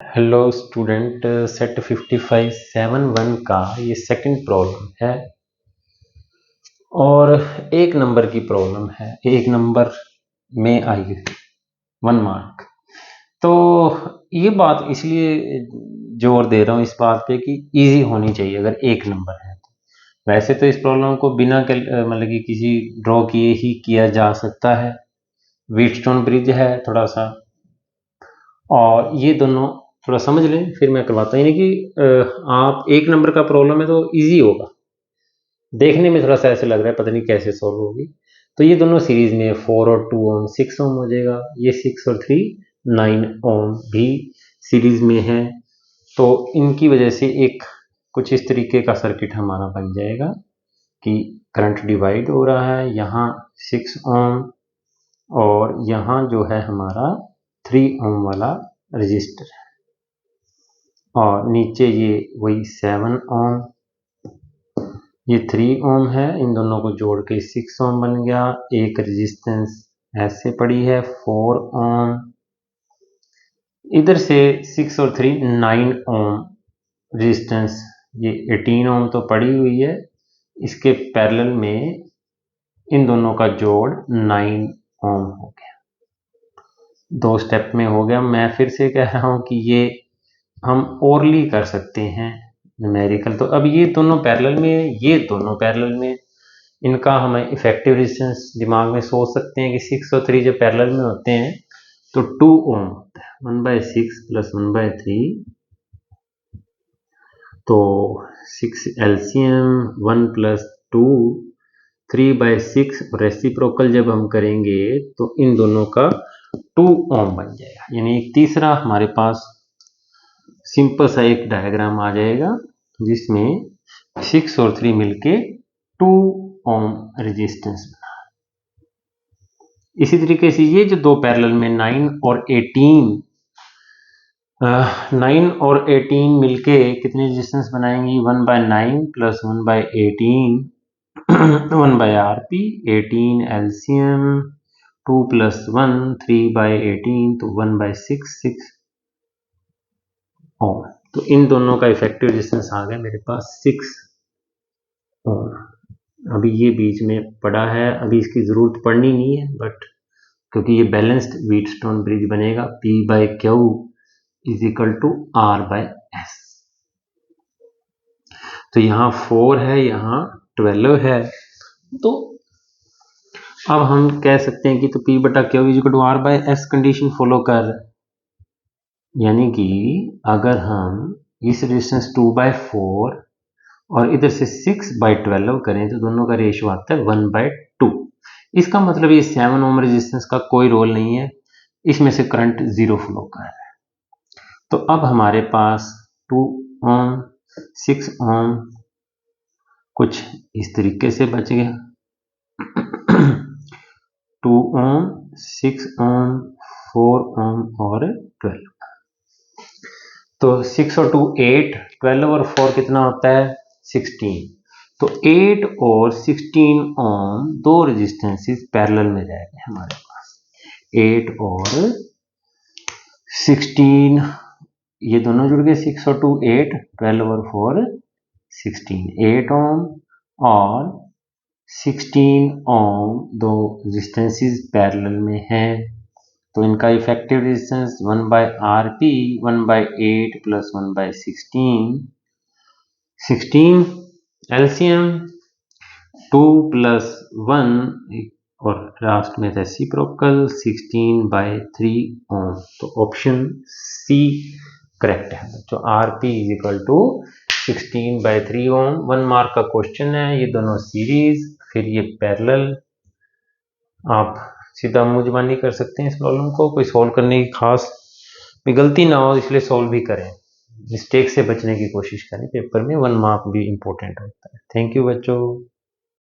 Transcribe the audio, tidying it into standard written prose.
Hello student, set 5571 का ये second problem है और एक नंबर की प्रॉब्लम है। एक नंबर में आई 1 मार्क। तो ये बात इसलिए जोर दे रहा हूँ इस बात पे कि इजी होनी चाहिए अगर एक नंबर है तो। वैसे तो इस प्रॉब्लम को बिना मतलब कि किसी ड्रॉ किए ही किया जा सकता है। व्हीटस्टोन ब्रिज है थोड़ा सा, और ये दोनों थोड़ा समझ लें फिर मैं करवाता हूँ। यानी कि आप एक नंबर का प्रॉब्लम है तो इजी होगा, देखने में थोड़ा सा ऐसे लग रहा है पता नहीं कैसे सॉल्व होगी। तो ये दोनों सीरीज में 4 और 2 ओम 6 ओम हो जाएगा। ये 6 और 3 9 ओम भी सीरीज में है, तो इनकी वजह से एक कुछ इस तरीके का सर्किट हमारा बन जाएगा कि करंट डिवाइड हो रहा है। यहाँ 6 ओम और यहाँ जो है हमारा 3 ओम वाला रजिस्टर है, और नीचे ये वही 7 ओम, ये 3 ओम है। इन दोनों को जोड़ के 6 ओम बन गया। एक रेजिस्टेंस ऐसे पड़ी है 4 ओम। इधर से 6 और 3 9 ओम रेजिस्टेंस, ये 18 ओम तो पड़ी हुई है। इसके पैरेलल में इन दोनों का जोड़ 9 ओम हो गया। 2 स्टेप में हो गया। मैं फिर से कह रहा हूँ कि ये हम ओरली कर सकते हैं न्यूमेरिकल। तो अब ये दोनों पैरेलल में, ये दोनों पैरेलल में, इनका हमें इफेक्टिव रेजिस्टेंस दिमाग में सोच सकते हैं कि 6 और 3 जब पैरेलल में होते हैं तो 2 ओम होता है। 1/6 प्लस 1/3, तो 6 एलसीएम 1 प्लस 2 3/6, रेसिप्रोकल जब हम करेंगे तो इन दोनों का 2 ओम बन जाएगा। यानी एक तीसरा हमारे पास सिंपल सा एक डायग्राम आ जाएगा जिसमें 6 और 3 मिलके 2 ओम रेजिस्टेंस बना। इसी तरीके से ये जो दो पैरेलल में 9 और 18 मिलके कितने रेजिस्टेंस बनाएंगी? 1/9 प्लस 1/18 1/RP, 18 एलसीएम 2 प्लस 1 3/18, तो 1/6 6 ओम। तो इन दोनों का इफेक्टिव रेजिस्टेंस आ गया मेरे पास 6 ओम। अभी ये बीच में पड़ा है, अभी इसकी जरूरत पड़नी नहीं है, बट क्योंकि ये बैलेंस्ड व्हीटस्टोन ब्रिज बनेगा P/Q is equal to R/S। तो यहाँ 4 है, यहाँ 12 है, तो अब हम कह सकते हैं कि तो P/Q is equal to R/S condition follow कर रहा है। यानी कि अगर हम इस रेजिस्टेंस 2/4 और इधर से 6/12 करें तो दोनों का रेशियो आता है 1/2। इसका मतलब ये 7 ओम रेजिस्टेंस का कोई रोल नहीं है, इसमें से करंट 0 फ्लो कर रहा है। तो अब हमारे पास 2 ओम 6 ओम कुछ इस तरीके से बच गया। 2 ओम 6 ओम 4 ओम और 12। तो 6 और 2 8, 12 और 4 कितना होता है? 16। तो 8 और 16 ओम दो रेजिस्टेंसेस पैरेलल में जाएंगे हमारे पास। 8 और 16 ये दोनों जुड़ गए, 6 और 2 8, 12 और 4 16। 8 ओम और 16 ओम दो रेजिस्टेंसेस पैरेलल में हैं, तो इनका effective resistance 1/RP 1/8 plus 1/16 16 LCM 2 plus 1 और लास्ट में रेसिप्रोकल 16/3 ओम। तो ऑप्शन सी करेक्ट है। तो RP is equal to 16/3 ohm. 1 mark का क्वेश्चन है, ये दोनों सीरीज फिर ये पैरेलल। आप सीधा मुंह जुबानी कर सकते हैं इस प्रॉब्लम को, कोई सॉल्व करने की खास गलती ना हो इसलिए सॉल्व भी करें। मिस्टेक से बचने की कोशिश करें, पेपर में 1 मार्क भी इंपॉर्टेंट होता है। थैंक यू बच्चों।